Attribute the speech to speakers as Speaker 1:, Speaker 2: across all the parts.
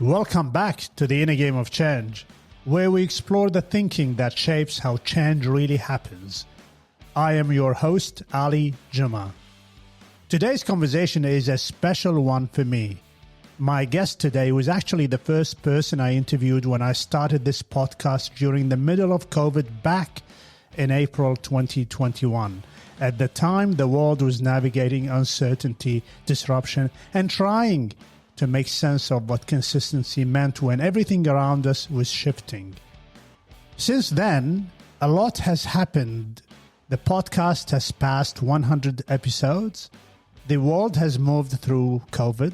Speaker 1: Welcome back to the Inner Game of Change, where we explore the thinking that shapes how change really happens. I am your host, Ali Juma. Today's conversation is a special one for me. My guest today was actually the first person I interviewed when I started this podcast during the middle of COVID back in April 2021. At the time, the world was navigating uncertainty, disruption, and trying to make sense of what consistency meant when everything around us was shifting. Since then, a lot has happened. The podcast has passed 100 episodes. The world has moved through COVID.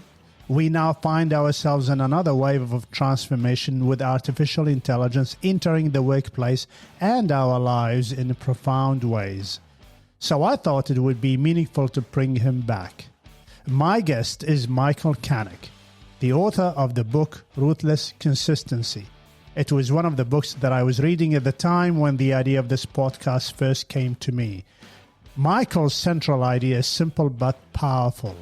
Speaker 1: We now find ourselves in another wave of transformation with artificial intelligence entering the workplace and our lives in profound ways. So I thought it would be meaningful to bring him back. My guest is Michael Canic, the author of the book Relentless Consistency. It was one of the books that I was reading at the time when the idea of this podcast first came to me. Michael's central idea is simple but powerful.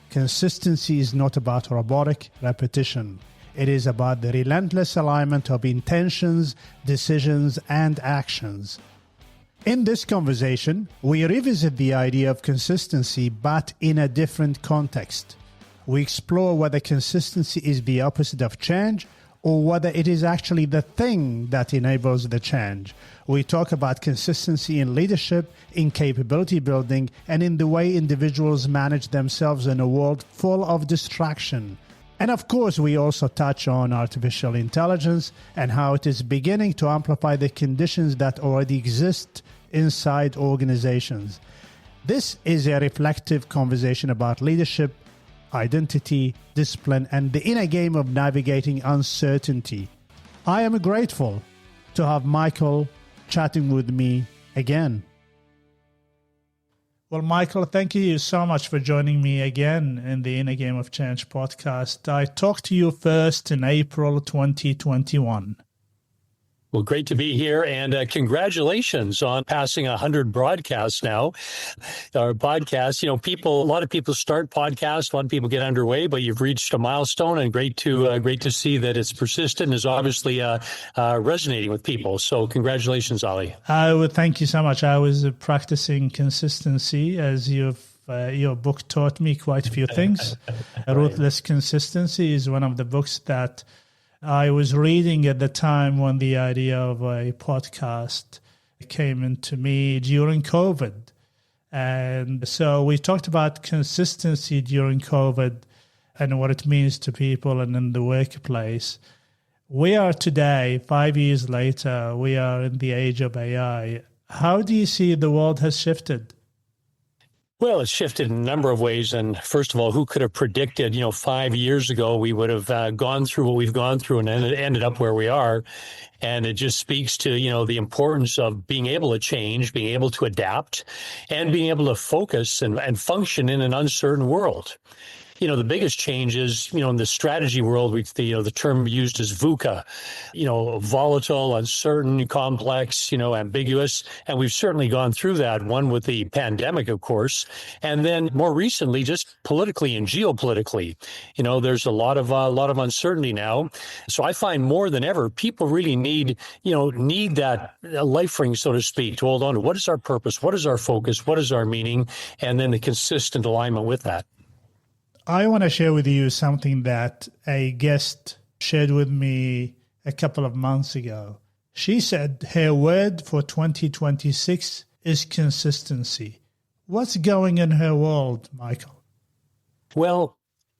Speaker 1: Consistency is not about robotic repetition. It is about the relentless alignment of intentions, decisions, and actions. In this conversation, we revisit the idea of consistency, but in a different context. We explore whether consistency is the opposite of change or whether it is actually the thing that enables the change. We talk about consistency in leadership, in capability building, and in the way individuals manage themselves in a world full of distraction. And of course, we also touch on artificial intelligence and how it is beginning to amplify the conditions that already exist inside organizations. This is a reflective conversation about leadership, identity, discipline, and the inner game of navigating uncertainty. I am grateful to have Michael chatting with me again. Well, Michael, thank you so much for joining me again in the Inner Game of Change podcast. I talked to you first in April 2021.
Speaker 2: Well, great to be here, and congratulations on passing 100 broadcasts now. Our podcast, a lot of people start podcasts, a lot of people get underway, but you've reached a milestone, and great to see that it's persistent and is obviously resonating with people. So congratulations, Ali.
Speaker 1: Thank you so much. I was practicing consistency as your book taught me quite a few things. Right. Relentless Consistency is one of the books that I was reading at the time when the idea of a podcast came into me during COVID. And so we talked about consistency during COVID and what it means to people and in the workplace. We are today, 5 years later, we are in the age of AI. How do you see the world has shifted?
Speaker 2: Well, it's shifted in a number of ways. And first of all, who could have predicted, 5 years ago, we would have gone through what we've gone through and ended up where we are. And it just speaks to, the importance of being able to change, being able to adapt, and being able to focus and function in an uncertain world. The biggest change is, in the strategy world, the term used is VUCA, volatile, uncertain, complex, ambiguous. And we've certainly gone through that, one with the pandemic, of course. And then more recently, just politically and geopolitically, there's a lot of uncertainty now. So I find more than ever, people really need that life ring, so to speak, to hold on to what is our purpose, what is our focus, what is our meaning, and then the consistent alignment with that.
Speaker 1: I want to share with you something that a guest shared with me a couple of months ago. She said her word for 2026 is consistency. What's going in her world, Michael?
Speaker 2: Well,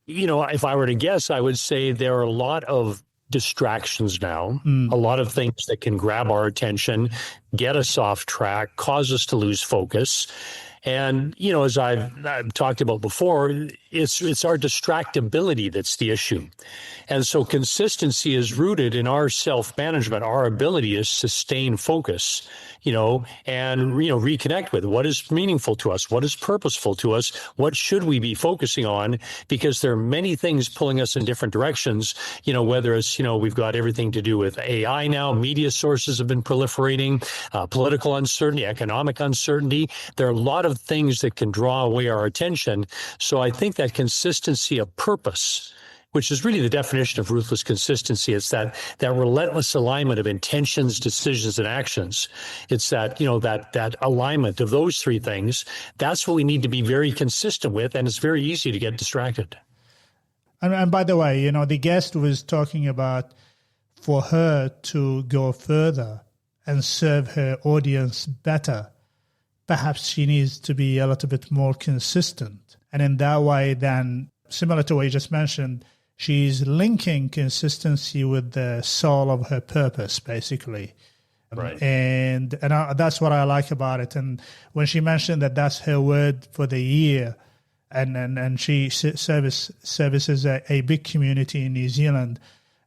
Speaker 2: if I were to guess, I would say there are a lot of distractions now, a lot of things that can grab our attention, get us off track, cause us to lose focus. And, as I've talked about before, it's our distractibility that's the issue. And so consistency is rooted in our self-management, our ability to sustain focus, and, reconnect with what is meaningful to us, what is purposeful to us, what should we be focusing on, because there are many things pulling us in different directions, whether it's, we've got everything to do with AI now, media sources have been proliferating, political uncertainty, economic uncertainty. There are a lot of things that can draw away our attention. So I think that consistency of purpose which is really the definition of ruthless consistency. It's that relentless alignment of intentions, decisions, and actions. It's that, that alignment of those three things. That's what we need to be very consistent with, and it's very easy to get distracted.
Speaker 1: And by the way, the guest was talking about for her to go further and serve her audience better, perhaps she needs to be a little bit more consistent. And in that way, then, similar to what you just mentioned, she's linking consistency with the soul of her purpose, basically.
Speaker 2: Right.
Speaker 1: And that's what I like about it. And when she mentioned that that's her word for the year, and she services a big community in New Zealand,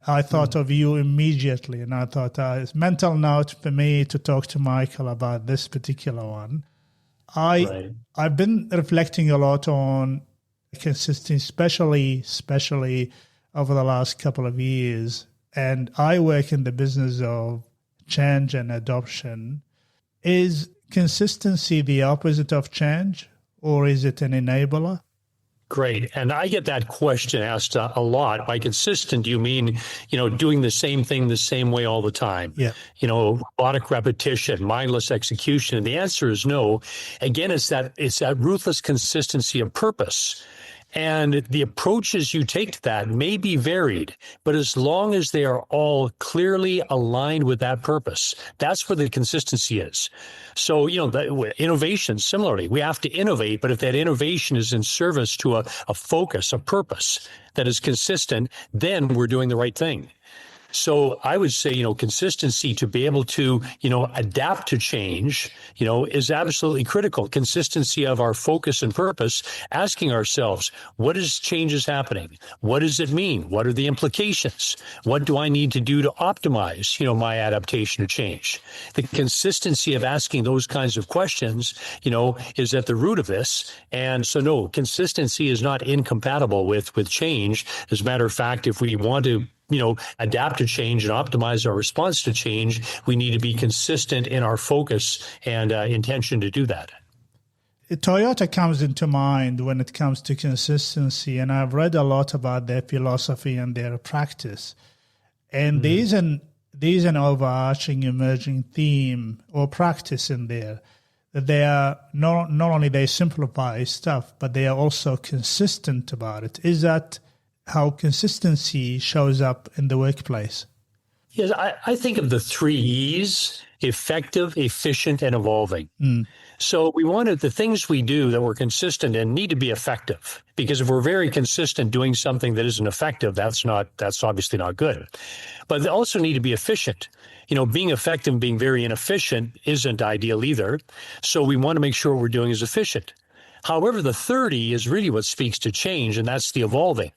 Speaker 1: I thought of you immediately. And I thought, it's mental note for me to talk to Michael about this particular one. I've been reflecting a lot on consistency, especially over the last couple of years. And I work in the business of change and adoption. Is consistency the opposite of change, or is it an enabler?
Speaker 2: Great. And I get that question asked a lot. By consistent, you mean, doing the same thing the same way all the time?
Speaker 1: Yeah.
Speaker 2: Robotic repetition, mindless execution. And the answer is no. Again, it's that ruthless consistency of purpose. And the approaches you take to that may be varied, but as long as they are all clearly aligned with that purpose, that's where the consistency is. So, innovation, similarly, we have to innovate, but if that innovation is in service to a focus, a purpose that is consistent, then we're doing the right thing. So I would say, consistency to be able to, adapt to change, is absolutely critical. Consistency of our focus and purpose, asking ourselves, what is change happening? What does it mean? What are the implications? What do I need to do to optimize, my adaptation to change? The consistency of asking those kinds of questions, is at the root of this. And so, no, consistency is not incompatible with change. As a matter of fact, if we want to adapt to change and optimize our response to change, we need to be consistent in our focus and intention to do that.
Speaker 1: Toyota comes into mind when it comes to consistency, and I've read a lot about their philosophy and their practice. And there's an overarching emerging theme or practice in there, that they are not only they simplify stuff, but they are also consistent about it. Is that how consistency shows up in the workplace?
Speaker 2: Yes, I think of the 3 E's: effective, efficient, and evolving. So we wanted the things we do that we're consistent in need to be effective, because if we're very consistent doing something that isn't effective, that's obviously not good. But they also need to be efficient. Being effective and being very inefficient isn't ideal either. So we want to make sure what we're doing is efficient. However, the third E is really what speaks to change, and that's the evolving.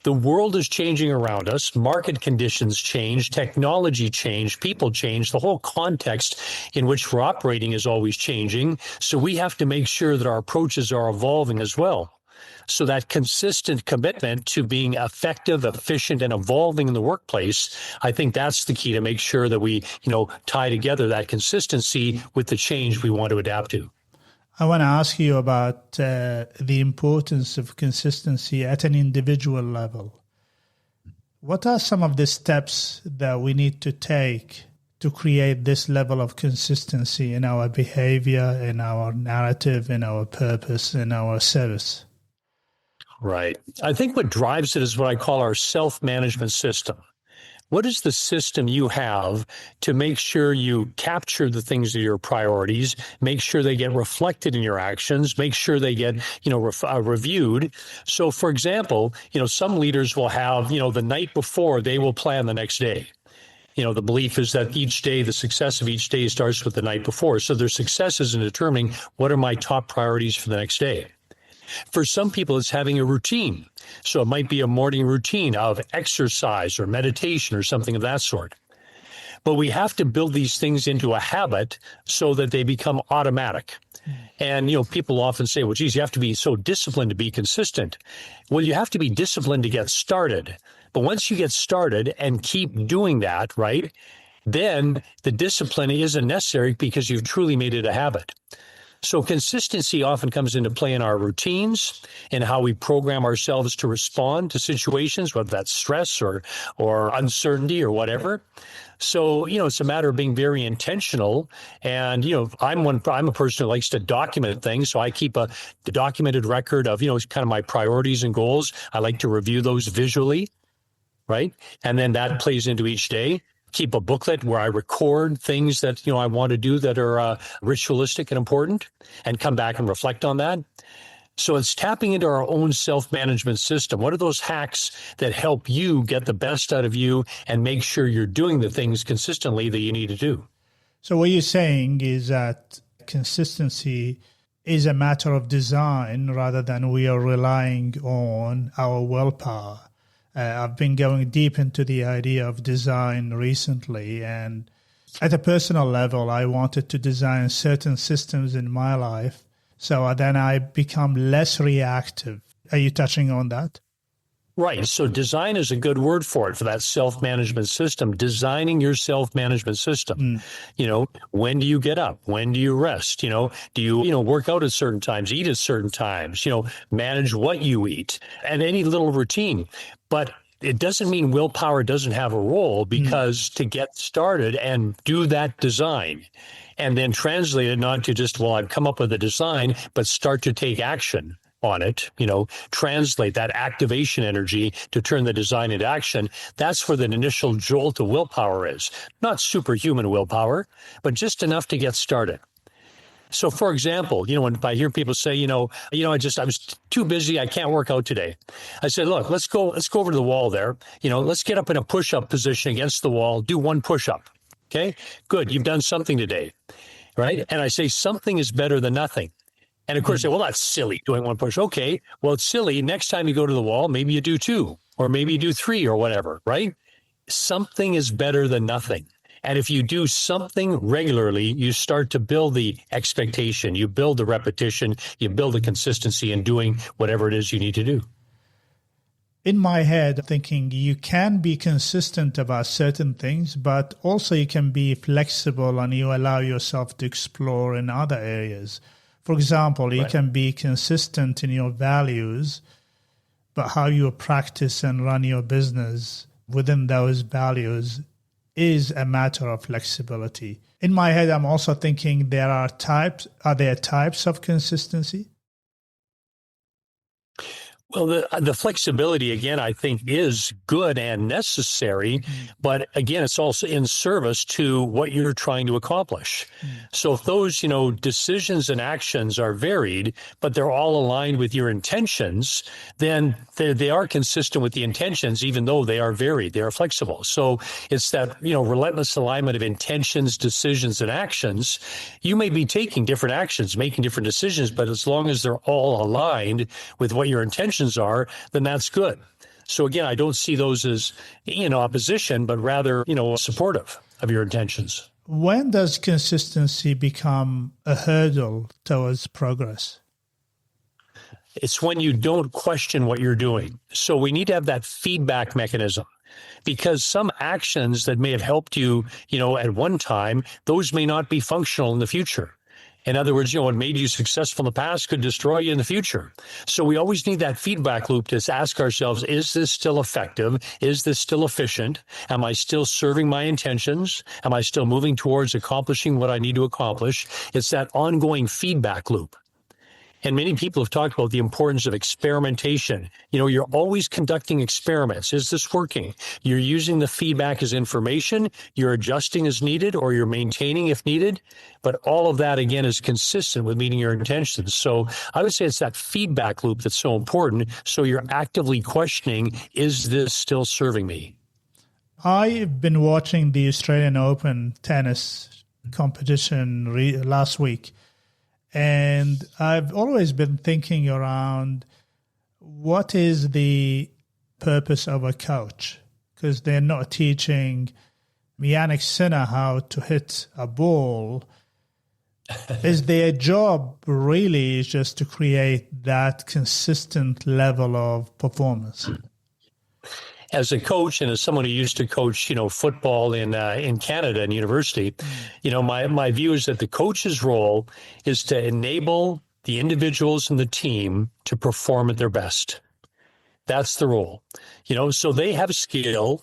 Speaker 2: The world is changing around us. Market conditions change, technology change, people change. The whole context in which we're operating is always changing. So we have to make sure that our approaches are evolving as well. So that consistent commitment to being effective, efficient, and evolving in the workplace, I think that's the key to make sure that we, tie together that consistency with the change we want to adapt to.
Speaker 1: I want to ask you about the importance of consistency at an individual level. What are some of the steps that we need to take to create this level of consistency in our behavior, in our narrative, in our purpose, in our service?
Speaker 2: Right. I think what drives it is what I call our self-management system. What is the system you have to make sure you capture the things that are your priorities, make sure they get reflected in your actions, make sure they get, reviewed? So, for example, some leaders will have, the night before, they will plan the next day. The belief is that each day, the success of each day starts with the night before. So their success is in determining what are my top priorities for the next day. For some people, it's having a routine. So it might be a morning routine of exercise or meditation or something of that sort. But we have to build these things into a habit so that they become automatic. And, people often say, well, geez, you have to be so disciplined to be consistent. Well, you have to be disciplined to get started. But once you get started and keep doing that, right, then the discipline isn't necessary because you've truly made it a habit. So consistency often comes into play in our routines and how we program ourselves to respond to situations, whether that's stress or uncertainty or whatever. So, it's a matter of being very intentional. And, I'm a person who likes to document things. So I keep a documented record of, kind of my priorities and goals. I like to review those visually, right? And then that plays into each day. Keep a booklet where I record things that, I want to do that are ritualistic and important, and come back and reflect on that. So it's tapping into our own self-management system. What are those hacks that help you get the best out of you and make sure you're doing the things consistently that you need to do?
Speaker 1: So what you're saying is that consistency is a matter of design rather than we are relying on our willpower. I've been going deep into the idea of design recently, and at a personal level, I wanted to design certain systems in my life so then I become less reactive. Are you touching on that?
Speaker 2: Right. So design is a good word for it, for that self-management system, designing your self-management system. When do you get up? When do you rest? Do you, work out at certain times, eat at certain times, manage what you eat, and any little routine. But it doesn't mean willpower doesn't have a role, because to get started and do that design and then translate it not to just, I've come up with a design, but start to take action on it, translate that activation energy to turn the design into action. That's where the initial jolt of willpower is. Not superhuman willpower, but just enough to get started. So, for example, when I hear people say, I was too busy, I can't work out today. I said, look, let's go over to the wall there. Let's get up in a push-up position against the wall, do one push-up. Okay, good. You've done something today, right? And I say something is better than nothing. And of course, say, well, that's silly, doing one push. Okay, well, it's silly. Next time you go to the wall, maybe you do 2, or maybe you do 3 or whatever, right? Something is better than nothing. And if you do something regularly, you start to build the expectation, you build the repetition, you build the consistency in doing whatever it is you need to do.
Speaker 1: In my head, thinking you can be consistent about certain things, but also you can be flexible and you allow yourself to explore in other areas. For example, you can be consistent in your values, but how you practice and run your business within those values is a matter of flexibility. In my head, I'm also thinking are there types of consistency?
Speaker 2: Well, the flexibility, again, I think is good and necessary, but again, it's also in service to what you're trying to accomplish. So if those, decisions and actions are varied, but they're all aligned with your intentions, then they are consistent with the intentions, even though they are varied, they are flexible. So it's that, relentless alignment of intentions, decisions, and actions. You may be taking different actions, making different decisions, but as long as they're all aligned with what your intentions are, then that's good. So again, I don't see those as in opposition, but rather, supportive of your intentions.
Speaker 1: When does consistency become a hurdle towards progress?
Speaker 2: It's when you don't question what you're doing. So we need to have that feedback mechanism, because some actions that may have helped you, at one time, those may not be functional in the future. In other words, what made you successful in the past could destroy you in the future. So we always need that feedback loop to ask ourselves, is this still effective? Is this still efficient? Am I still serving my intentions? Am I still moving towards accomplishing what I need to accomplish? It's that ongoing feedback loop. And many people have talked about the importance of experimentation. You're always conducting experiments. Is this working? You're using the feedback as information. You're adjusting as needed, or you're maintaining if needed. But all of that, again, is consistent with meeting your intentions. So I would say it's that feedback loop that's so important. So you're actively questioning, is this still serving me?
Speaker 1: I've been watching the Australian Open tennis competition last week. And I've always been thinking around what is the purpose of a coach? Because they're not teaching Jannik Sinner how to hit a ball. Is their job really just to create that consistent level of performance?
Speaker 2: as a coach and as someone who used to coach, football in Canada and university, my view is that the coach's role is to enable the individuals in the team to perform at their best. That's the role, so they have skill,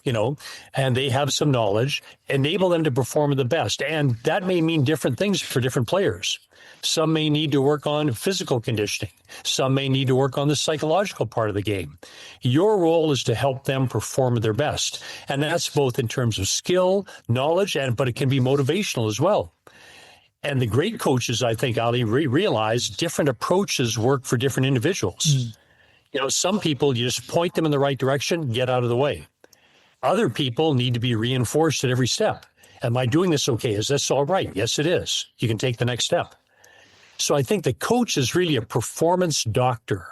Speaker 2: and they have some knowledge, enable them to perform at the best. And that may mean different things for different players. Some may need to work on physical conditioning. Some may need to work on the psychological part of the game. Your role is to help them perform at their best. And that's both in terms of skill, knowledge, but it can be motivational as well. And the great coaches, I think, Ali, realize different approaches work for different individuals. Some people, you just point them in the right direction, get out of the way. Other people need to be reinforced at every step. Am I doing this okay? Is this all right? Yes, it is. You can take the next step. So I think the coach is really a performance doctor,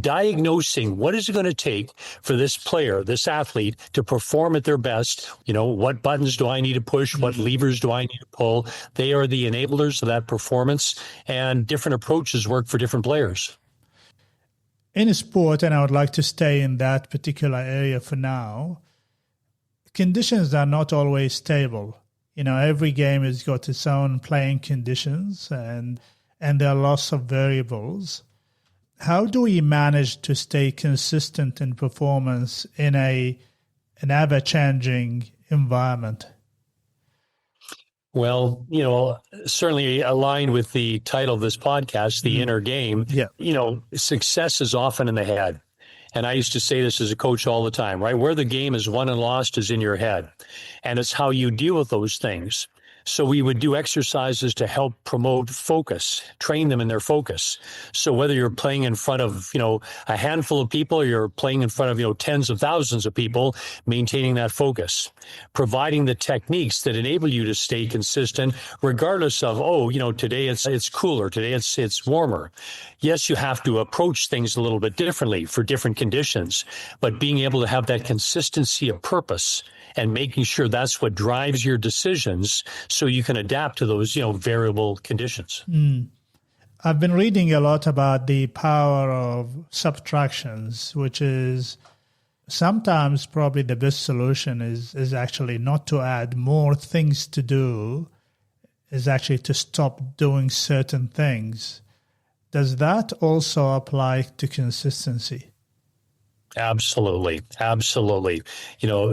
Speaker 2: diagnosing what is it going to take for this player, this athlete, to perform at their best. What buttons do I need to push? What levers do I need to pull? They are the enablers of that performance, and different approaches work for different players.
Speaker 1: In a sport, and I would like to stay in that particular area for now, conditions are not always stable. Every game has got its own playing conditions, and there are lots of variables. How do we manage to stay consistent in performance in an ever-changing environment?
Speaker 2: Well, certainly aligned with the title of this podcast, The Inner Game, success is often in the head. And I used to say this as a coach all the time, right? Where the game is won and lost is in your head. And it's how you deal with those things. So we would do exercises to help promote focus, train them in their focus. So whether you're playing in front of, a handful of people, or you're playing in front of, tens of thousands of people, maintaining that focus, providing the techniques that enable you to stay consistent, regardless of, today it's cooler, today it's warmer. Yes, you have to approach things a little bit differently for different conditions, but being able to have that consistency of purpose and making sure that's what drives your decisions so you can adapt to those, variable conditions.
Speaker 1: I've been reading a lot about the power of subtractions, which is sometimes probably the best solution is actually not to add more things to do, is actually to stop doing certain things. Does that also apply to consistency?
Speaker 2: Absolutely. Absolutely.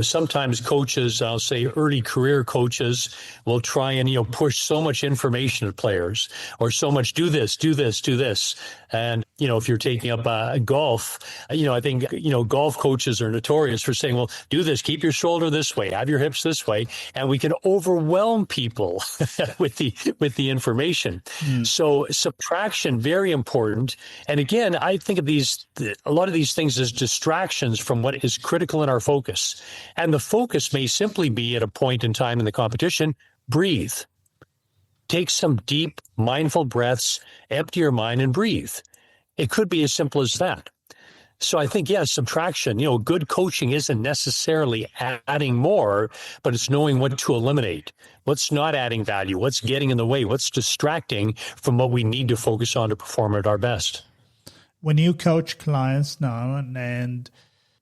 Speaker 2: Sometimes coaches, I'll say early career coaches, will try and, push so much information at players, or so much do this, do this, do this. And, if you're taking up golf, I think, golf coaches are notorious for saying, well, do this, keep your shoulder this way, have your hips this way. And we can overwhelm people with the information. So subtraction, very important. And again, I think of a lot of these things as distractions from what is critical in our focus. And the focus may simply be at a point in time in the competition, breathe. Take some deep, mindful breaths, empty your mind and breathe. It could be as simple as that. So I think, yes, subtraction, good coaching isn't necessarily adding more, but it's knowing what to eliminate, what's not adding value, what's getting in the way, what's distracting from what we need to focus on to perform at our best.
Speaker 1: When you coach clients now, and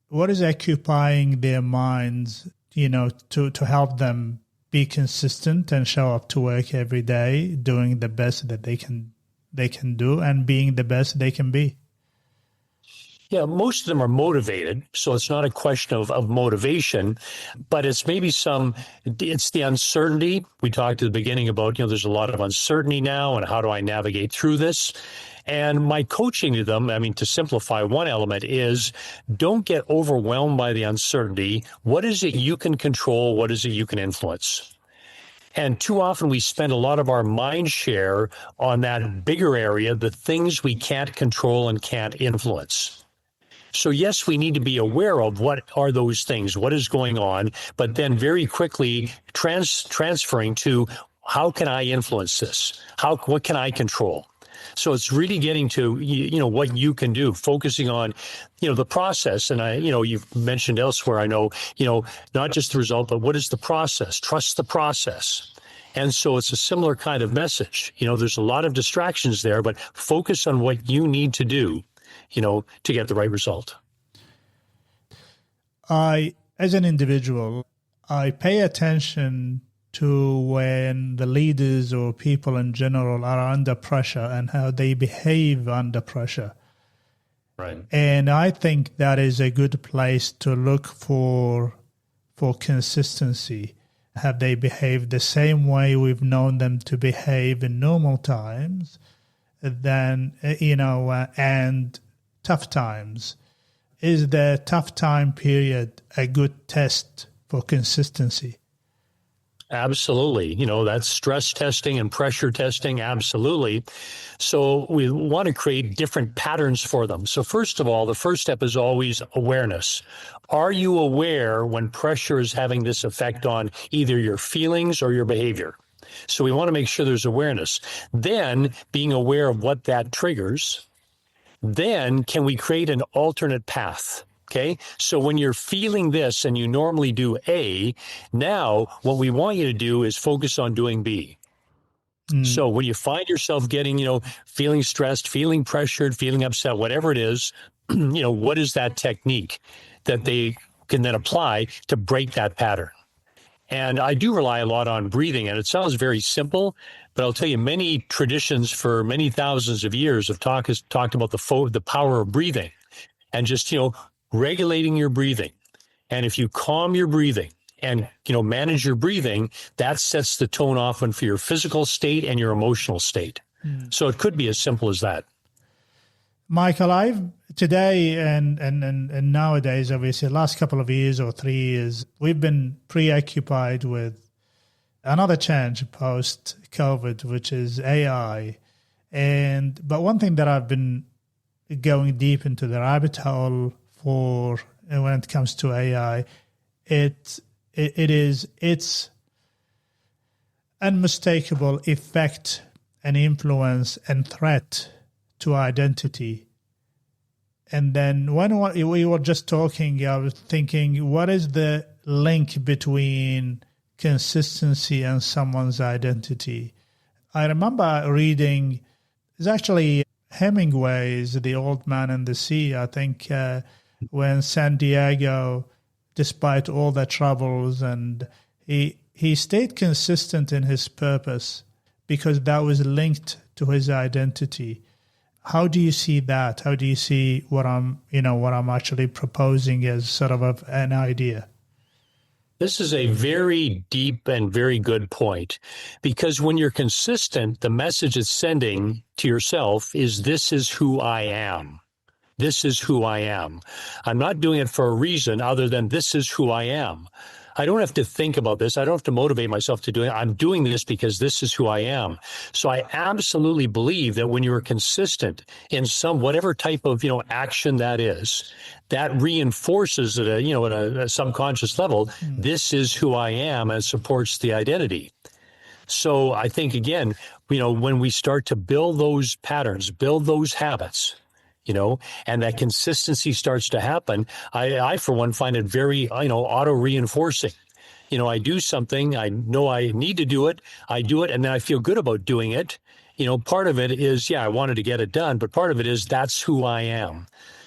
Speaker 1: what is occupying their minds, to help them be consistent and show up to work every day, doing the best that they can do and being the best they can be?
Speaker 2: Yeah, most of them are motivated, so it's not a question of motivation, but it's maybe it's the uncertainty. We talked at the beginning about, there's a lot of uncertainty now, and how do I navigate through this? And my coaching to them, to simplify one element, is don't get overwhelmed by the uncertainty. What is it you can control? What is it you can influence? And too often we spend a lot of our mind share on that bigger area, the things we can't control and can't influence. So yes, we need to be aware of what are those things, what is going on, but then very quickly transferring to how can I influence this? What can I control? So it's really getting to, what you can do, focusing on, the process. And you've mentioned elsewhere, I know, not just the result, but what is the process? Trust the process. And so it's a similar kind of message. There's a lot of distractions there, but focus on what you need to do, to get the right result.
Speaker 1: As an individual, I pay attention to when the leaders or people in general are under pressure and how they behave under pressure.
Speaker 2: Right.
Speaker 1: And I think that is a good place to look for consistency. Have they behaved the same way we've known them to behave in normal times, then, and tough times? Is the tough time period a good test for consistency?
Speaker 2: Absolutely. That's stress testing and pressure testing. Absolutely. So we want to create different patterns for them. So first of all, the first step is always awareness. Are you aware when pressure is having this effect on either your feelings or your behavior? So we want to make sure there's awareness. Then being aware of what that triggers, then can we create an alternate path? Okay, so when you're feeling this and you normally do A, now what we want you to do is focus on doing B. So when you find yourself getting, feeling stressed, feeling pressured, feeling upset, whatever it is, what is that technique that they can then apply to break that pattern? And I do rely a lot on breathing, and it sounds very simple, but I'll tell you, many traditions for many thousands of years have talked about the power of breathing and just, regulating your breathing. And if you calm your breathing and, manage your breathing, that sets the tone often for your physical state and your emotional state. So it could be as simple as that.
Speaker 1: Michael, today and nowadays, obviously, the last couple of years or 3 years, we've been preoccupied with another change post-COVID, which is AI. But one thing that I've been going deep into the rabbit hole for when it comes to AI, its unmistakable effect and influence and threat to identity. And then when we were just talking, I was thinking, what is the link between consistency and someone's identity? I remember reading, it's actually Hemingway's The Old Man and the Sea, I think, when San Diego, despite all the troubles, and he stayed consistent in his purpose because that was linked to his identity. How do you see that? How do you see what I'm actually proposing as sort of an idea?
Speaker 2: This is a very deep and very good point, because when you're consistent, the message it's sending to yourself is, this is who I am. This is who I am. I'm not doing it for a reason other than this is who I am. I don't have to think about this. I don't have to motivate myself to do it. I'm doing this because this is who I am. So I absolutely believe that when you're consistent in whatever type of, action that is, that reinforces at a subconscious level, this is who I am, and supports the identity. So I think, again, when we start to build those patterns, build those habits, and that consistency starts to happen, I for one, find it very, auto-reinforcing. I do something, I know I need to do it, I do it, and then I feel good about doing it. Part of it is, I wanted to get it done, but part of it is, that's who I am.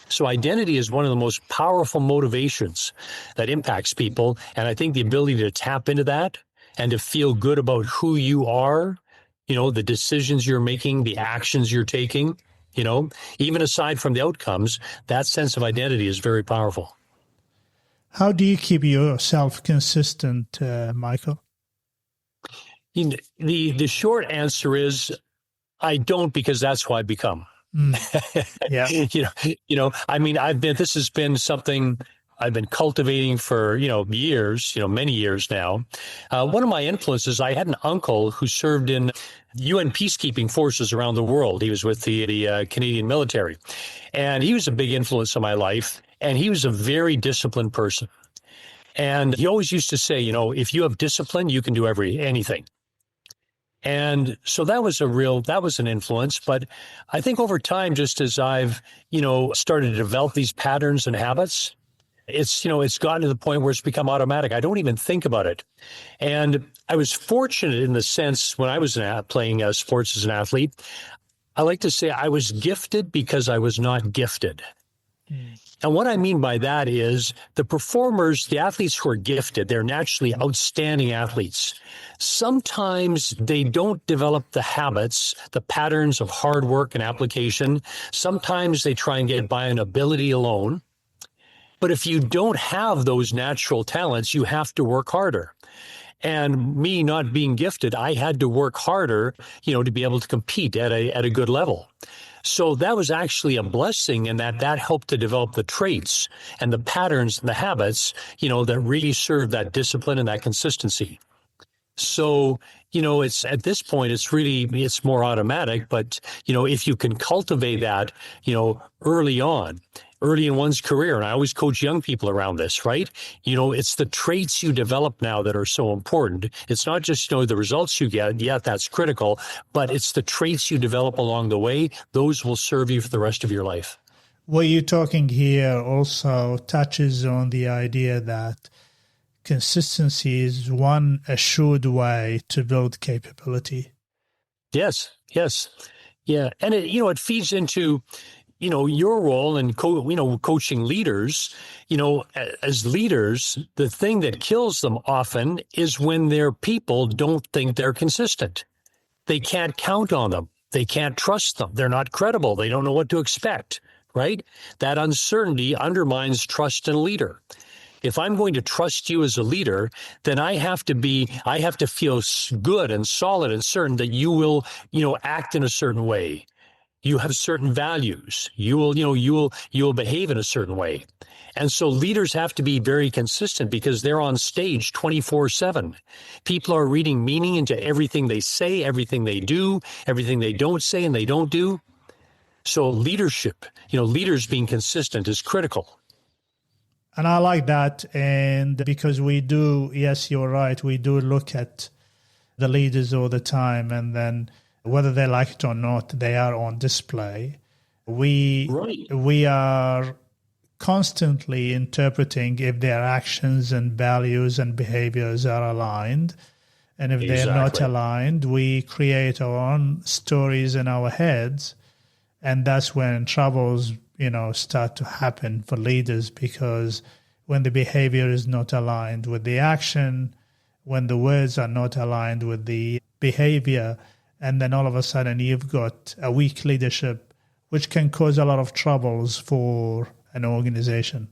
Speaker 2: So identity is one of the most powerful motivations that impacts people, and I think the ability to tap into that and to feel good about who you are, the decisions you're making, the actions you're taking, even aside from the outcomes, that sense of identity is very powerful.
Speaker 1: How do you keep yourself consistent, Michael?
Speaker 2: The short answer is, I don't, because that's who I become.
Speaker 1: Yeah.
Speaker 2: This has been something I've been cultivating for, years, many years now. One of my influences, I had an uncle who served in UN peacekeeping forces around the world. He was with the Canadian military, and he was a big influence on my life, and he was a very disciplined person. And he always used to say, if you have discipline, you can do anything. And so that was an influence. But I think over time, just as I've, started to develop these patterns and habits, it's gotten to the point where it's become automatic. I don't even think about it. And I was fortunate in the sense when I was playing sports as an athlete, I like to say I was gifted because I was not gifted. And what I mean by that is the performers, the athletes who are gifted, they're naturally outstanding athletes. Sometimes they don't develop the habits, the patterns of hard work and application. Sometimes they try and get by on ability alone. But if you don't have those natural talents, you have to work harder. And me not being gifted, I had to work harder, to be able to compete at a good level. So that was actually a blessing in that helped to develop the traits and the patterns and the habits, that really serve that discipline and that consistency. So, it's at this point, it's more automatic, but, if you can cultivate that, early in one's career, and I always coach young people around this, right? It's the traits you develop now that are so important. It's not just, the results you get. Yeah, that's critical, but it's the traits you develop along the way. Those will serve you for the rest of your life.
Speaker 1: What you're talking here also touches on the idea that consistency is one assured way to build capability.
Speaker 2: Yes. Yeah. And it feeds into, your role in coaching leaders. As leaders, the thing that kills them often is when their people don't think they're consistent. They can't count on them. They can't trust them. They're not credible. They don't know what to expect, right? That uncertainty undermines trust in a leader. If I'm going to trust you as a leader, then I have to feel good and solid and certain that you will, act in a certain way. You have certain values. You will behave in a certain way. And so leaders have to be very consistent because they're on stage 24/7. People are reading meaning into everything they say, everything they do, everything they don't say and they don't do. So leadership, leaders being consistent is critical.
Speaker 1: And I like that. And because yes, you're right, we do look at the leaders all the time, and then whether they like it or not, they are on display. We are constantly interpreting if their actions and values and behaviors are aligned. And if they're not aligned, we create our own stories in our heads. And that's when troubles start to happen for leaders, because when the behavior is not aligned with the action, when the words are not aligned with the behavior, and then all of a sudden you've got a weak leadership, which can cause a lot of troubles for an organization.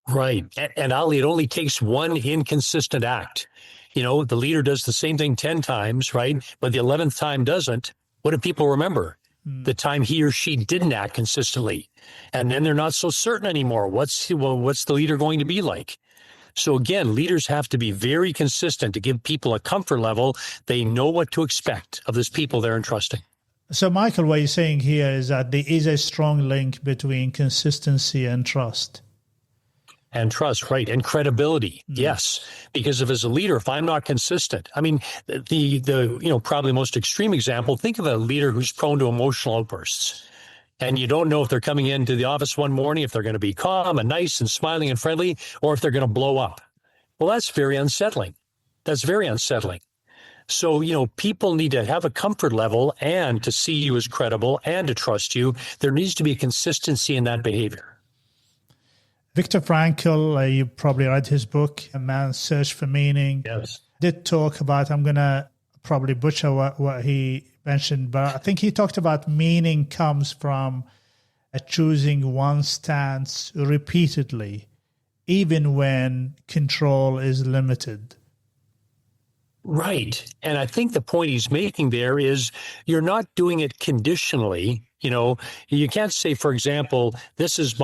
Speaker 2: Right. And Ali, it only takes one inconsistent act. The leader does the same thing 10 times, right? But the 11th time doesn't. What do people remember? The time he or she didn't act consistently. And then they're not so certain anymore. What's the leader going to be like? So again, leaders have to be very consistent to give people a comfort level. They know what to expect of these people they're entrusting.
Speaker 1: So Michael, what you're saying here is that there is a strong link between consistency and trust.
Speaker 2: And trust, right, and credibility, yes. Because as a leader, if I'm not consistent, I mean, the probably most extreme example, think of a leader who's prone to emotional outbursts. And you don't know if they're coming into the office one morning, if they're going to be calm and nice and smiling and friendly, or if they're going to blow up. Well, that's very unsettling. That's very unsettling. So, people need to have a comfort level and to see you as credible and to trust you. There needs to be a consistency in that behavior.
Speaker 1: Viktor Frankl, you probably read his book, A Man's Search for Meaning.
Speaker 2: Yes.
Speaker 1: Did talk about, I'm going to probably butcher what he mentioned, but I think he talked about meaning comes from choosing one stance repeatedly, even when control is limited.
Speaker 2: Right. And I think the point he's making there is you're not doing it conditionally. You can't say, for example, this is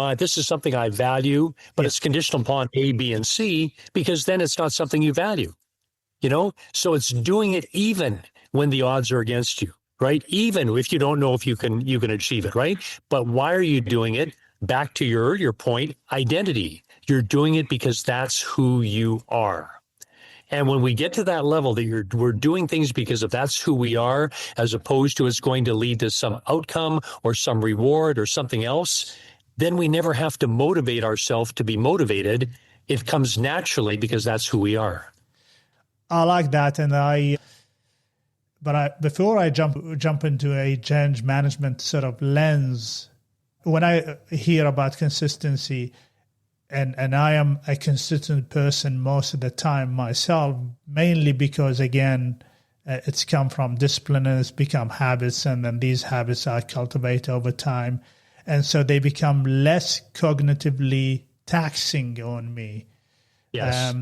Speaker 2: something I value, but it's conditional upon A, B, and C, because then it's not something you value. So it's doing it even when the odds are against you, right? Even if you don't know if you can achieve it, right? But why are you doing it? Back to your point, identity. You're doing it because that's who you are. And when we get to that level that we're doing things because of that's who we are, as opposed to it's going to lead to some outcome or some reward or something else, then we never have to motivate ourselves to be motivated. It comes naturally because that's who we are.
Speaker 1: I like that. And before I jump into a change management sort of lens, when I hear about consistency, and I am a consistent person most of the time myself, mainly because, again, it's come from discipline and it's become habits, and then these habits are cultivated over time. And so they become less cognitively taxing on me.
Speaker 2: Yes.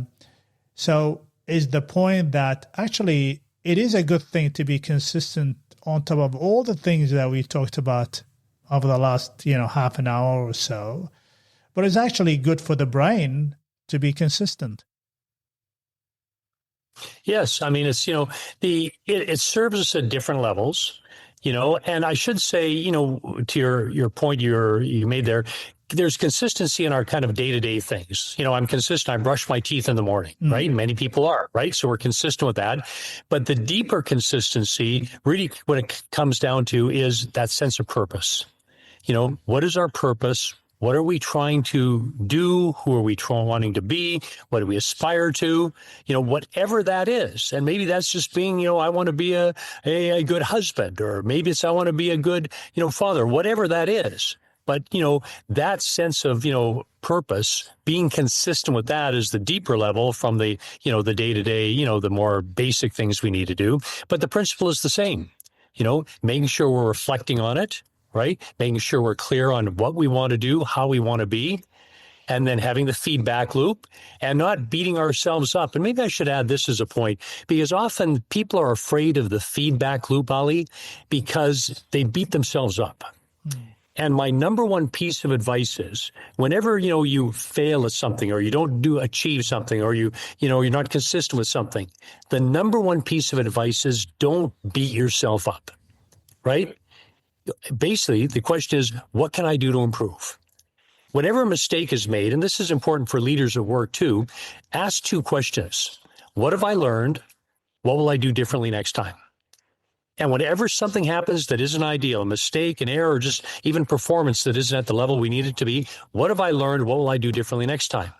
Speaker 1: So is the point that actually it is a good thing to be consistent on top of all the things that we talked about over the last, half an hour or so, but it's actually good for the brain to be consistent.
Speaker 2: Yes. I mean, it's, it serves us at different levels, and I should say, to your point you made there, there's consistency in our kind of day-to-day things. I'm consistent. I brush my teeth in the morning, right? Many people are, right? So we're consistent with that. But the deeper consistency, really what it comes down to is that sense of purpose. What is our purpose? What are we trying to do? Who are we wanting to be? What do we aspire to? Whatever that is. And maybe that's just being, I want to be a good husband, or maybe it's I want to be a good, father, whatever that is. But, that sense of, purpose, being consistent with that is the deeper level from the, the day-to-day, the more basic things we need to do. But the principle is the same, making sure we're reflecting on it, right? Making sure we're clear on what we want to do, how we want to be, and then having the feedback loop and not beating ourselves up. And maybe I should add this as a point, because often people are afraid of the feedback loop, Ali, because they beat themselves up. And my number one piece of advice is whenever, you fail at something, or you don't achieve something, or you're not consistent with something, the number one piece of advice is don't beat yourself up, right? Basically, the question is, what can I do to improve? Whenever a mistake is made, and this is important for leaders at work too, ask two questions. What have I learned? What will I do differently next time? And whenever something happens that isn't ideal, a mistake, an error, or just even performance that isn't at the level we need it to be, what have I learned? What will I do differently next time?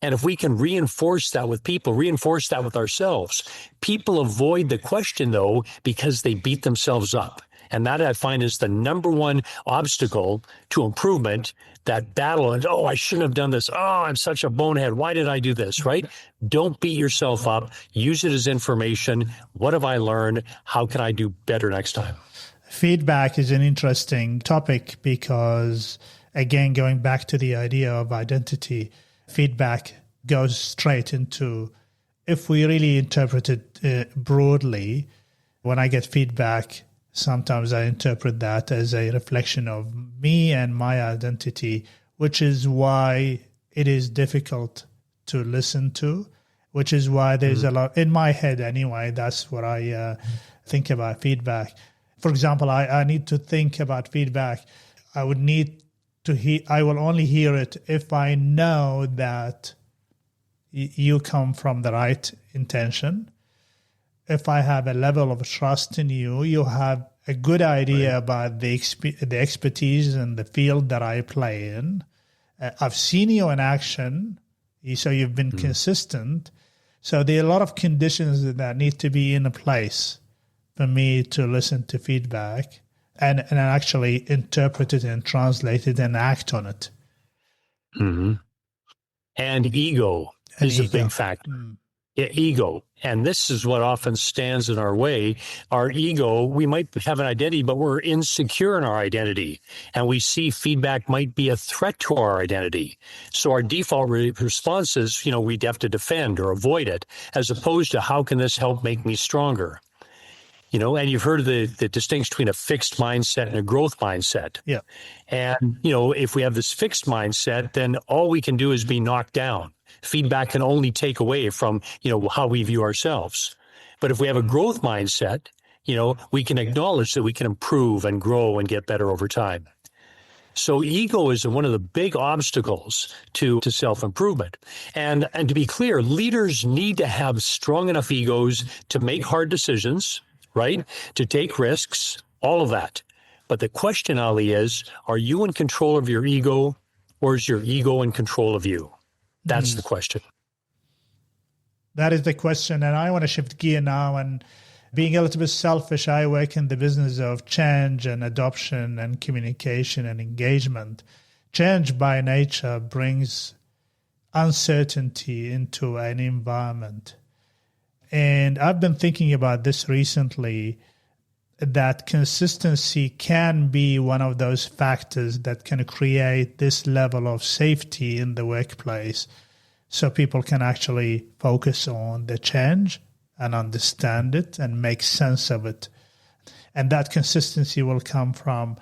Speaker 2: And if we can reinforce that with people, reinforce that with ourselves, people avoid the question, though, because they beat themselves up. And that, I find, is the number one obstacle to improvement, that battle. And, I shouldn't have done this. I'm such a bonehead. Why did I do this, right? Don't beat yourself up. Use it as information. What have I learned? How can I do better next time?
Speaker 1: Feedback is an interesting topic because, again, going back to the idea of identity, feedback goes straight into, if we really interpret it broadly, when I get feedback, sometimes I interpret that as a reflection of me and my identity, which is why it is difficult to listen to, which is why there's a lot, in my head anyway, that's what I think about feedback. For example, I need to think about feedback. I would need to I will only hear it if I know that you come from the right intention. If I have a level of trust in you, you have a good idea about the expertise and the field that I play in. I've seen you in action, so you've been consistent. So there are a lot of conditions that need to be in place for me to listen to feedback and actually interpret it and translate it and act on it.
Speaker 2: Mm-hmm. And ego is a big factor. Ego. And this is what often stands in our way. Our ego, we might have an identity, but we're insecure in our identity. And we see feedback might be a threat to our identity. So our default response is, we'd have to defend or avoid it, as opposed to how can this help make me stronger? And you've heard of the distinction between a fixed mindset and a growth mindset.
Speaker 1: Yeah.
Speaker 2: And, if we have this fixed mindset, then all we can do is be knocked down. Feedback can only take away from, how we view ourselves. But if we have a growth mindset, we can acknowledge that we can improve and grow and get better over time. So ego is one of the big obstacles to self-improvement. And to be clear, leaders need to have strong enough egos to make hard decisions, right? To take risks, all of that. But the question, Ali, is, are you in control of your ego, or is your ego in control of you? That's the question.
Speaker 1: That is the question. And I want to shift gear now and Being a little bit selfish, I work in the business of change and adoption and communication and engagement. Change by nature brings uncertainty into an environment. And I've been thinking about this recently, that consistency can be one of those factors that can create this level of safety in the workplace so people can actually focus on the change and understand it and make sense of it. And that consistency will come from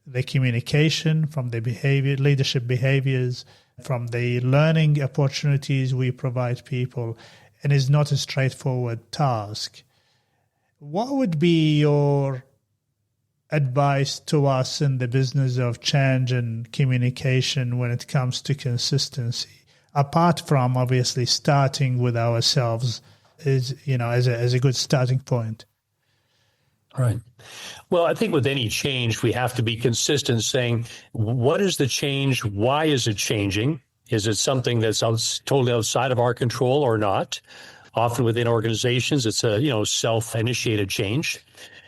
Speaker 1: the communication, from the behavior, leadership behaviors, from the learning opportunities we provide people, and is not a straightforward task. What would be your advice to us in the business of change and communication when it comes to consistency? Apart from obviously starting with ourselves as a good starting point.
Speaker 2: Right. Well, I think with any change, we have to be consistent saying, what is the change? Why is it changing? Is it something that's totally outside of our control or not? Often within organizations, it's a self-initiated change.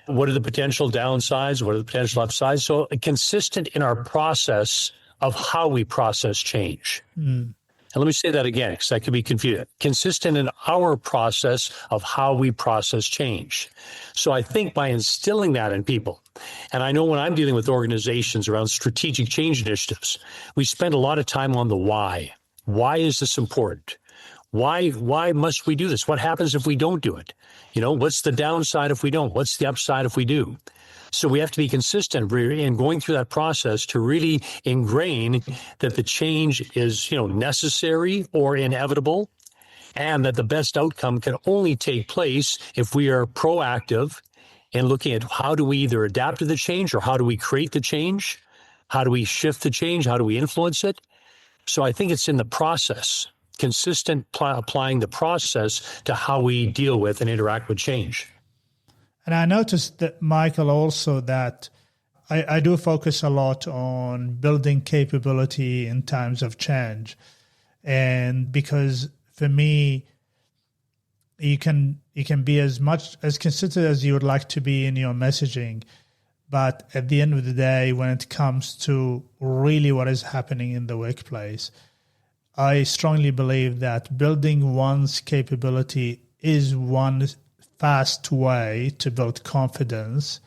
Speaker 2: What are the potential downsides? What are the potential upsides? So consistent in our process of how we process change. And let me say that again, because that could be confusing. Consistent in our process of how we process change. So I think by instilling that in people, and I know when I'm dealing with organizations around strategic change initiatives, we spend a lot of time on the why. Why is this important? Why must we do this? What happens if we don't do it? What's the downside if we don't? What's the upside if we do? So we have to be consistent in going through that process to really ingrain that the change is, necessary or inevitable, and that the best outcome can only take place if we are proactive in looking at how do we either adapt to the change or how do we create the change? How do we shift the change? How do we influence it? So I think it's in the process, consistent applying the process to how we deal with and interact with change.
Speaker 1: And I noticed that, Michael, also that I do focus a lot on building capability in times of change. And because for me, you can be as consistent as you would like to be in your messaging. But at the end of the day, when it comes to really what is happening in the workplace, I strongly believe that building one's capability is one fast way to build confidence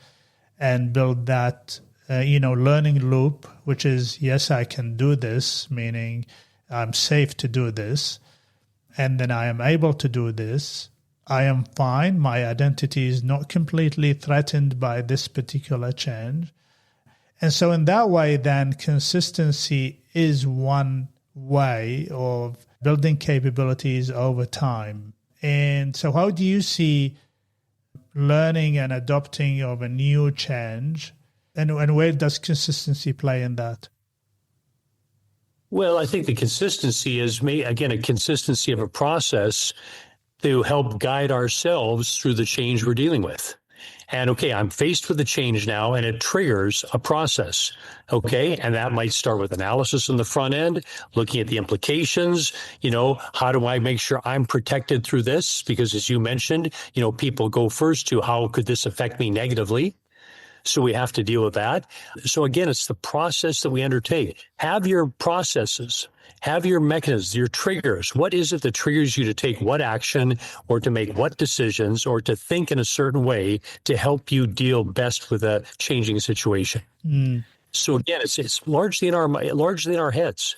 Speaker 1: and build that, learning loop, which is, yes, I can do this, meaning I'm safe to do this, and then I am able to do this. I am fine. My identity is not completely threatened by this particular change. And so in that way, then consistency is one way of building capabilities over time. And so how do you see learning and adopting of a new change, and where does consistency play in that?
Speaker 2: Well, I think the consistency is, again, a consistency of a process to help guide ourselves through the change we're dealing with. And okay, I'm faced with the change now, and it triggers a process. Okay, and that might start with analysis on the front end, looking at the implications. How do I make sure I'm protected through this? Because as you mentioned, people go first to how could this affect me negatively? So we have to deal with that. So again, it's the process that we undertake. Have your processes, have your mechanisms, your triggers. What is it that triggers you to take what action or to make what decisions or to think in a certain way to help you deal best with a changing situation? So again, it's largely in our heads.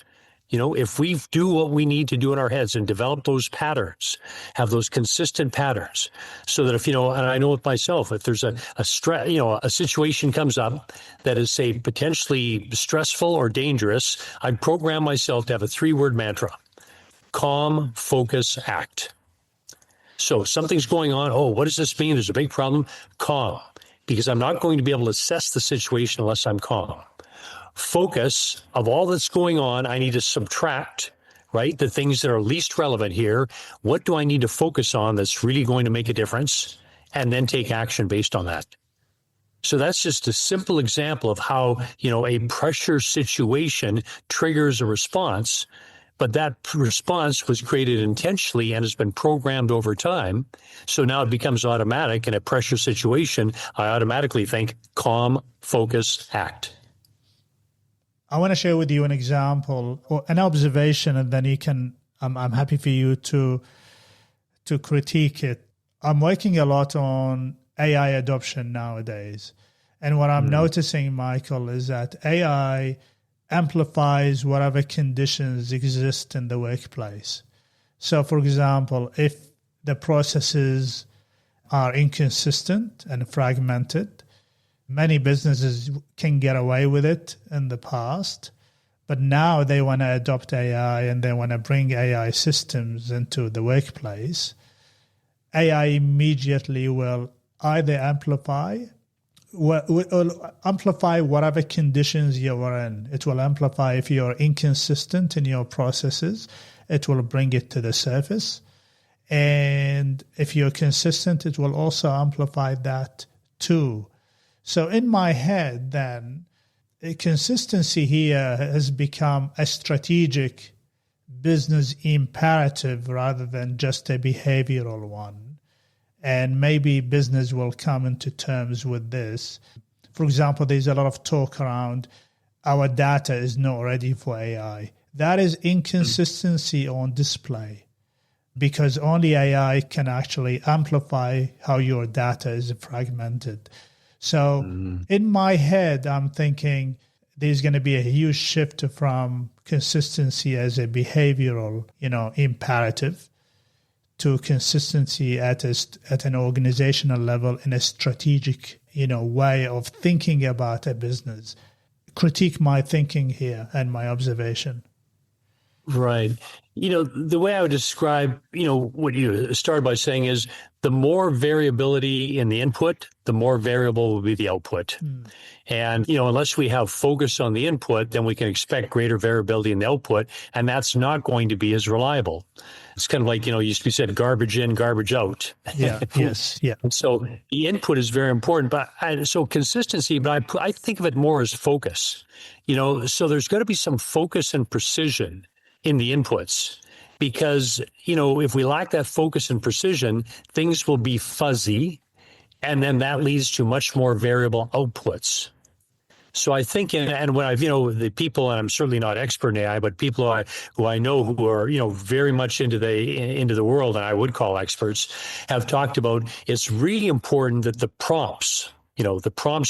Speaker 2: If we do what we need to do in our heads and develop those patterns, have those consistent patterns, so that and I know with myself, if there's a situation comes up that is, say, potentially stressful or dangerous, I program myself to have a 3-word mantra: calm, focus, act. So something's going on. Oh, what does this mean? There's a big problem. Calm, because I'm not going to be able to assess the situation unless I'm calm. Focus, of all that's going on, I need to subtract, right, the things that are least relevant here. What do I need to focus on that's really going to make a difference? And then take action based on that. So that's just a simple example of how, a pressure situation triggers a response. But that response was created intentionally and has been programmed over time. So now it becomes automatic. In a pressure situation, I automatically think calm, focus, act.
Speaker 1: I want to share with you an example or an observation, and then you can. I'm happy for you to critique it. I'm working a lot on AI adoption nowadays, and what I'm noticing, Michael, is that AI amplifies whatever conditions exist in the workplace. So, for example, if the processes are inconsistent and fragmented, many businesses can get away with it in the past, but now they want to adopt AI and they want to bring AI systems into the workplace. AI immediately will either amplify whatever conditions you're in. It will amplify if you're inconsistent in your processes. It will bring it to the surface. And if you're consistent, it will also amplify that too. So in my head, then, consistency here has become a strategic business imperative rather than just a behavioral one. And maybe business will come into terms with this. For example, there's a lot of talk around our data is not ready for AI. That is inconsistency on display, because only AI can actually amplify how your data is fragmented. So in my head, I'm thinking there's going to be a huge shift from consistency as a behavioral, imperative to consistency at an organizational level in a strategic, way of thinking about a business. Critique my thinking here and my observation.
Speaker 2: Right. The way I would describe, what you started by saying is the more variability in the input, the more variable will be the output. And, unless we have focus on the input, then we can expect greater variability in the output, and that's not going to be as reliable. It's kind of like, used to be said, garbage in, garbage out.
Speaker 1: Yeah, yes, yeah.
Speaker 2: And so the input is very important, so consistency, but I think of it more as focus. So there's got to be some focus and precision in the inputs, because, if we lack that focus and precision, things will be fuzzy, and then that leads to much more variable outputs. So I think, and when I've, the people, and I'm certainly not expert in AI, but people who I know who are, very much into the world, and I would call experts, have talked about it's really important that the prompts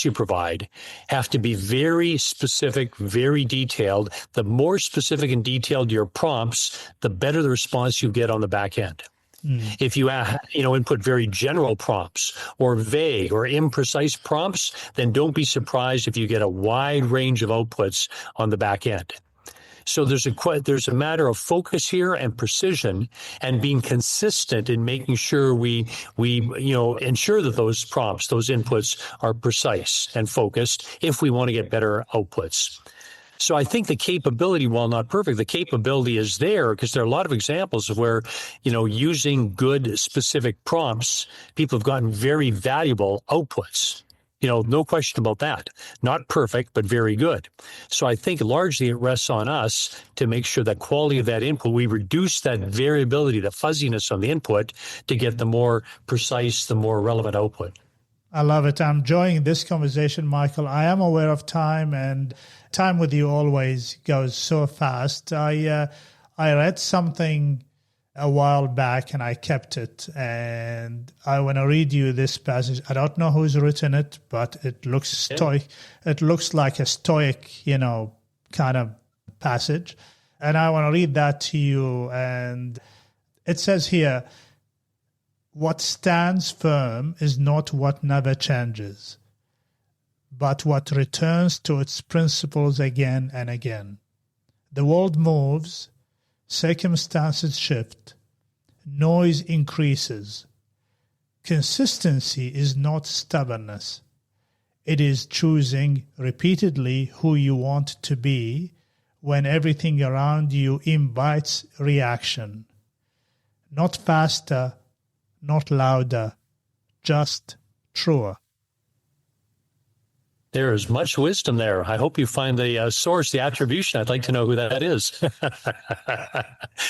Speaker 2: you provide have to be very specific, very detailed. The more specific and detailed your prompts, the better the response you get on the back end. If you input very general prompts or vague or imprecise prompts, then don't be surprised if you get a wide range of outputs on the back end. So there's a matter of focus here and precision, and being consistent in making sure we ensure that those prompts, those inputs are precise and focused if we want to get better outputs. So I think the capability, while not perfect, the capability is there, because there are a lot of examples of where, using good specific prompts, people have gotten very valuable outputs. No question about that. Not perfect, but very good. So I think largely it rests on us to make sure that quality of that input, we reduce that variability, the fuzziness on the input, to get the more precise, the more relevant output.
Speaker 1: I love it. I'm enjoying this conversation, Michael. I am aware of time, and time with you always goes so fast. I read something a while back and I kept it, and I want to read you this passage. I don't know who's written it, but it looks stoic. It looks like a stoic, kind of passage. And I want to read that to you. And it says here, what stands firm is not what never changes, but what returns to its principles again and again. The world moves, circumstances shift, noise increases. Consistency is not stubbornness. It is choosing repeatedly who you want to be when everything around you invites reaction. Not faster, not louder, just truer.
Speaker 2: There is much wisdom there. I hope you find the source, the attribution. I'd like to know who that is.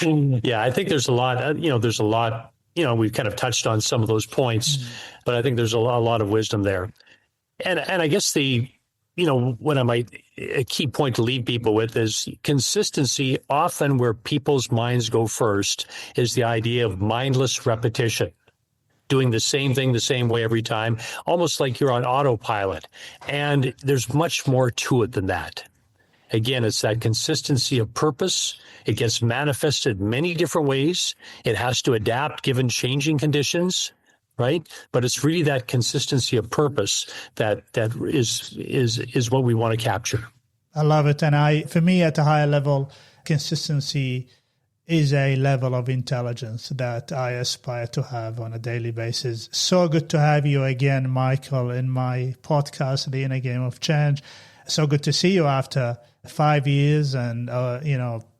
Speaker 2: Yeah, I think there's a lot, there's a lot, we've kind of touched on some of those points, but I think there's a lot of wisdom there. And I guess a key point to leave people with is consistency. Often where people's minds go first is the idea of mindless repetition. Doing the same thing the same way every time, almost like you're on autopilot. And there's much more to it than that. Again, it's that consistency of purpose. It gets manifested many different ways. It has to adapt given changing conditions, right? But it's really that consistency of purpose that is what we want to capture.
Speaker 1: I love it. And for me, at a higher level, consistency is a level of intelligence that I aspire to have on a daily basis. So good to have you again, Michael, in my podcast, The Inner Game of Change. So good to see you after 5 years and,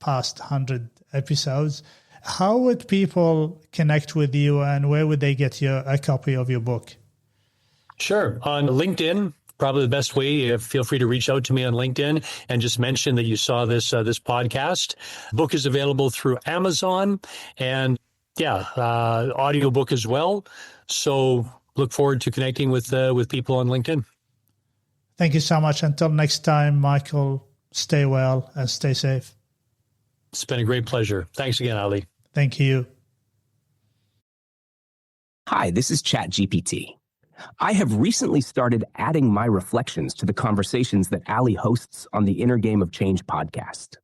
Speaker 1: past 100 episodes. How would people connect with you, and where would they get a copy of your book?
Speaker 2: Sure. On LinkedIn, probably the best way. Feel free to reach out to me on LinkedIn and just mention that you saw this podcast. Book is available through Amazon and audiobook as well. So look forward to connecting with people on LinkedIn.
Speaker 1: Thank you so much. Until next time, Michael, stay well and stay safe.
Speaker 2: It's been a great pleasure. Thanks again, Ali.
Speaker 1: Thank you.
Speaker 3: Hi, this is ChatGPT. I have recently started adding my reflections to the conversations that Ali hosts on the Inner Game of Change podcast.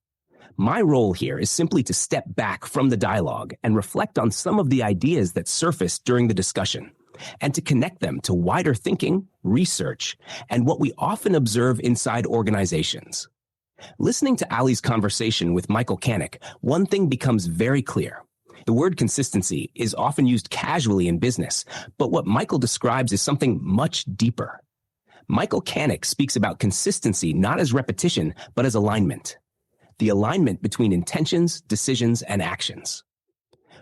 Speaker 3: My role here is simply to step back from the dialogue and reflect on some of the ideas that surfaced during the discussion, and to connect them to wider thinking, research, and what we often observe inside organizations. Listening to Ali's conversation with Michael Canic, one thing becomes very clear. The word consistency is often used casually in business, but what Michael describes is something much deeper. Michael Canic speaks about consistency not as repetition, but as alignment. The alignment between intentions, decisions, and actions.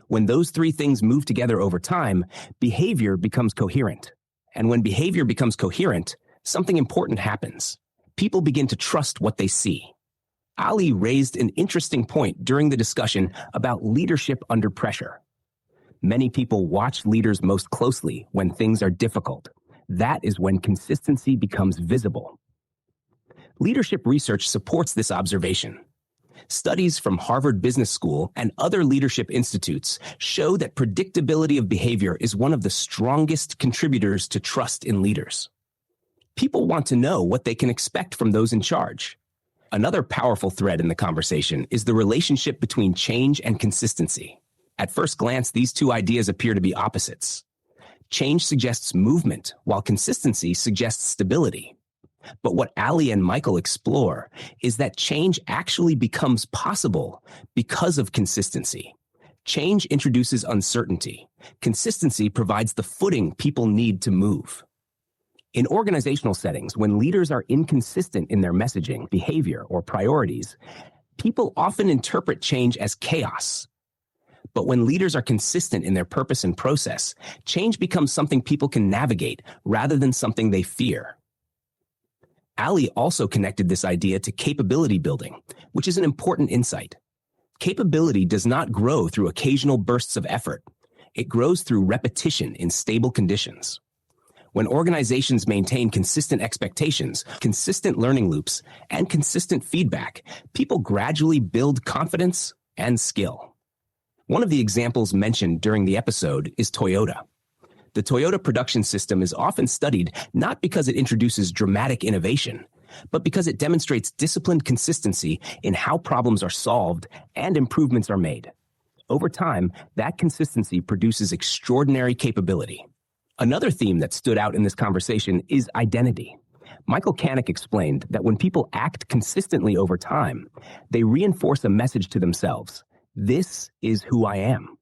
Speaker 3: When those three things move together over time, behavior becomes coherent. And when behavior becomes coherent, something important happens. People begin to trust what they see. Ali raised an interesting point during the discussion about leadership under pressure. Many people watch leaders most closely when things are difficult. That is when consistency becomes visible. Leadership research supports this observation. Studies from Harvard Business School and other leadership institutes show that predictability of behavior is one of the strongest contributors to trust in leaders. People want to know what they can expect from those in charge. Another powerful thread in the conversation is the relationship between change and consistency. At first glance, these two ideas appear to be opposites. Change suggests movement, while consistency suggests stability. But what Ali and Michael explore is that change actually becomes possible because of consistency. Change introduces uncertainty. Consistency provides the footing people need to move. In organizational settings, when leaders are inconsistent in their messaging, behavior, or priorities, people often interpret change as chaos. But when leaders are consistent in their purpose and process, change becomes something people can navigate rather than something they fear. Ali also connected this idea to capability building, which is an important insight. Capability does not grow through occasional bursts of effort. It grows through repetition in stable conditions. When organizations maintain consistent expectations, consistent learning loops, and consistent feedback, people gradually build confidence and skill. One of the examples mentioned during the episode is Toyota. The Toyota production system is often studied not because it introduces dramatic innovation, but because it demonstrates disciplined consistency in how problems are solved and improvements are made. Over time, that consistency produces extraordinary capability. Another theme that stood out in this conversation is identity. Michael Canic explained that when people act consistently over time, they reinforce a message to themselves. This is who I am.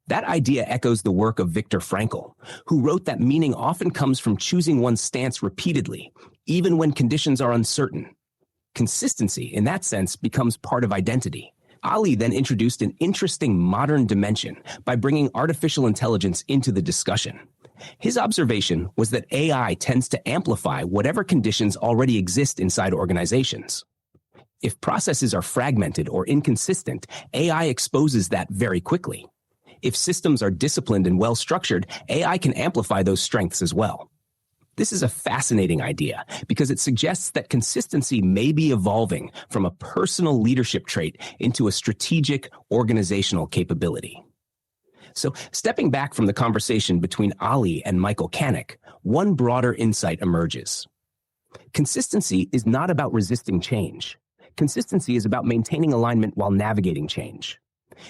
Speaker 3: That idea echoes the work of Viktor Frankl, who wrote that meaning often comes from choosing one's stance repeatedly, even when conditions are uncertain. Consistency, in that sense, becomes part of identity. Ali then introduced an interesting modern dimension by bringing artificial intelligence into the discussion. His observation was that AI tends to amplify whatever conditions already exist inside organizations. If processes are fragmented or inconsistent, AI exposes that very quickly. If systems are disciplined and well-structured, AI can amplify those strengths as well. This is a fascinating idea because it suggests that consistency may be evolving from a personal leadership trait into a strategic organizational capability. So, stepping back from the conversation between Ali and Michael Canic, one broader insight emerges. Consistency is not about resisting change. Consistency is about maintaining alignment while navigating change.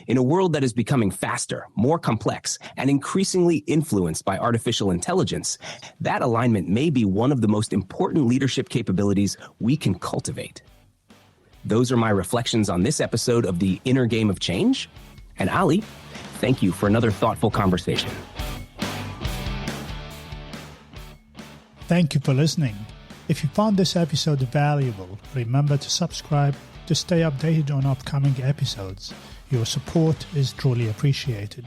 Speaker 3: In a world that is becoming faster, more complex, and increasingly influenced by artificial intelligence, that alignment may be one of the most important leadership capabilities we can cultivate. Those are my reflections on this episode of the Inner Game of Change. And Ali, thank you for another thoughtful conversation.
Speaker 1: Thank you for listening. If you found this episode valuable, remember to subscribe to stay updated on upcoming episodes. Your support is truly appreciated.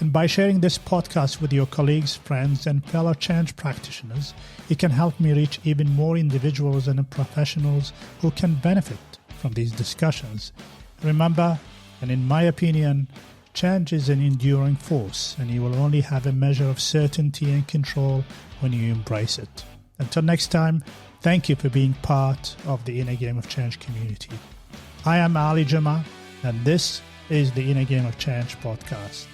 Speaker 1: And by sharing this podcast with your colleagues, friends, and fellow change practitioners, it can help me reach even more individuals and professionals who can benefit from these discussions. Remember, and in my opinion, change is an enduring force, and you will only have a measure of certainty and control when you embrace it. Until next time, thank you for being part of the Inner Game of Change community. I am Ali Juma, and this is the Inner Game of Change podcast.